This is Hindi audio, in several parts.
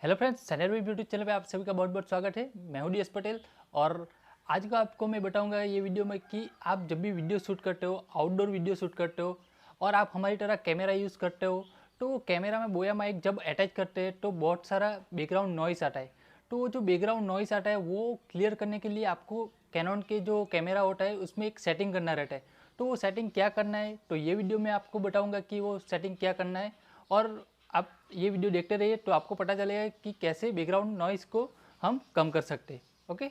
हेलो फ्रेंड्स, सैनरवी यूट्यूब चैनल पे आप सभी का बहुत बहुत स्वागत है। मैं हूं DS पटेल और आज का आपको मैं बताऊंगा ये वीडियो में कि आप जब भी वीडियो शूट करते हो, आउटडोर वीडियो शूट करते हो और आप हमारी तरह कैमरा यूज़ करते हो, तो कैमरा में बोया माइक जब अटैच करते हैं तो बहुत सारा बैकग्राउंड नॉइस आता है। तो वो जो बैकग्राउंड नॉइस आता है वो क्लियर करने के लिए आपको कैनन के जो कैमरा होता है उसमें एक सेटिंग करना रहता है। तो वो सेटिंग क्या करना है, तो ये वीडियो में आपको बताऊँगा कि वो सेटिंग क्या करना है। और आप ये वीडियो देखते रहिए तो आपको पता चलेगा कि कैसे बैकग्राउंड नॉइस को हम कम कर सकते हैं। ओके,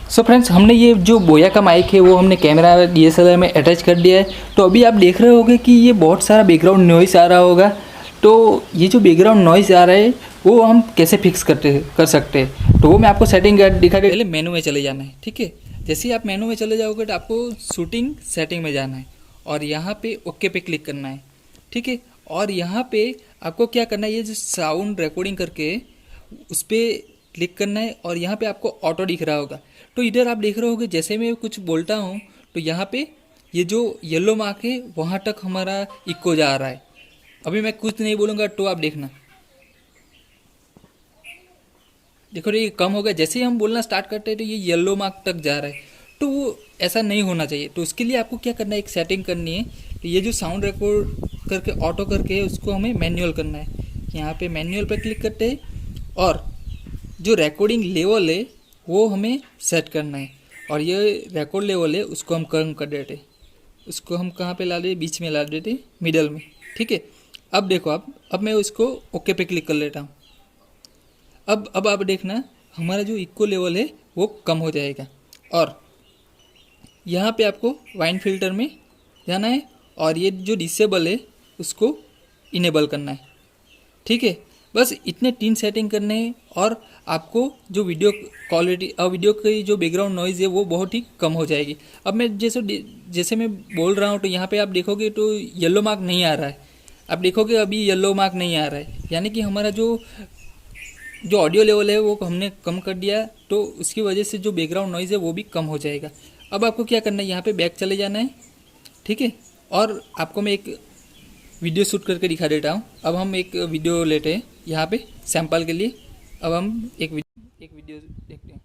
सो फ्रेंड्स, हमने ये जो बोया का माइक है वो हमने कैमरा DSLR में अटैच कर दिया है। तो अभी आप देख रहे होंगे कि ये बहुत सारा बैकग्राउंड नॉइस आ रहा होगा। तो ये जो बैकग्राउंड नॉइस आ रहा है वो हम कैसे फिक्स कर सकते हैं, तो वो मैं आपको सेटिंग दिखा के पहले मेनू में चले जाना है। ठीक है, जैसे ही आप मेनू में चले जाओगे तो आपको शूटिंग सेटिंग में जाना है और यहाँ पे ओके पे क्लिक करना है। ठीक है, और यहाँ पे आपको क्या करना है, ये जो साउंड रिकॉर्डिंग करके उस पर क्लिक करना है और यहाँ पे आपको ऑटो दिख रहा होगा। तो इधर आप देख रहे होगे जैसे मैं कुछ बोलता हूँ तो यहाँ पे ये जो येलो मार्क है वहाँ तक हमारा इको जा रहा है। अभी मैं कुछ नहीं बोलूँगा तो आप देखना, देखो ये कम हो गया। जैसे ही हम बोलना स्टार्ट करते हैं तो ये येलो मार्क तक जा रहा है। तो वो ऐसा नहीं होना चाहिए। तो उसके लिए आपको क्या करना है, एक सेटिंग करनी है। तो ये जो साउंड रिकॉर्ड करके ऑटो करके है उसको हमें मैनुअल करना है। यहाँ पे मैनुअल पर क्लिक करते हैं और जो रिकॉर्डिंग लेवल है वो हमें सेट करना है। और ये रिकॉर्ड लेवल है उसको हम कम कर देते, उसको हम कहाँ पे ला देते, बीच में ला देते, मिडल में। ठीक है, अब देखो अब मैं उसको ओके पे क्लिक कर लेता हूँ। अब आप देखना हमारा जो इक्को लेवल है वो कम हो जाएगा। और यहाँ पे आपको वाइन फिल्टर में जाना है और ये जो डिसेबल है उसको इनेबल करना है। ठीक है, बस इतने 3 सेटिंग करने हैं और आपको जो वीडियो क्वालिटी और वीडियो की जो बैकग्राउंड नॉइज़ है वो बहुत ही कम हो जाएगी। अब मैं जैसे मैं बोल रहा हूँ तो यहाँ पे आप देखोगे तो येलो मार्क नहीं आ रहा है। आप देखोगे अभी येलो मार्क नहीं आ रहा है, यानी कि हमारा जो जो ऑडियो लेवल है वो हमने कम कर दिया। तो उसकी वजह से जो बैकग्राउंड नॉइज़ है वो भी कम हो जाएगा। अब आपको क्या करना है, यहाँ पे बैक चले जाना है। ठीक है, और आपको मैं एक वीडियो शूट करके दिखा देता हूँ। अब हम एक वीडियो लेते हैं यहाँ पे सैंपल के लिए। अब हम एक वीडियो देखते हैं।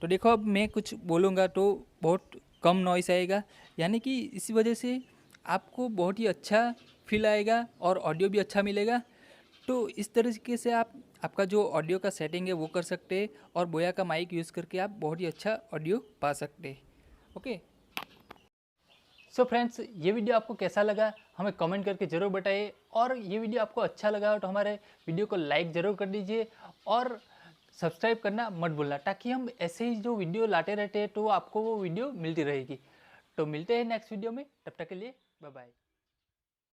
तो देखो अब मैं कुछ बोलूँगा तो बहुत कम नॉइस आएगा, यानी कि इसी वजह से आपको बहुत ही अच्छा फील आएगा और ऑडियो भी अच्छा मिलेगा। तो इस तरीके से आपका जो ऑडियो का सेटिंग है वो कर सकते हैं और बोया का माइक यूज़ करके आप बहुत ही अच्छा ऑडियो पा सकते हैं। ओके, सो फ्रेंड्स, ये वीडियो आपको कैसा लगा हमें कमेंट करके ज़रूर बताइए। और ये वीडियो आपको अच्छा लगा तो हमारे वीडियो को लाइक ज़रूर कर दीजिए और सब्सक्राइब करना मत भूलना, ताकि हम ऐसे ही जो वीडियो लाते रहते हैं तो आपको वो वीडियो मिलती रहेगी। तो मिलते हैं नेक्स्ट वीडियो में, तब तक के लिए बाय बाय।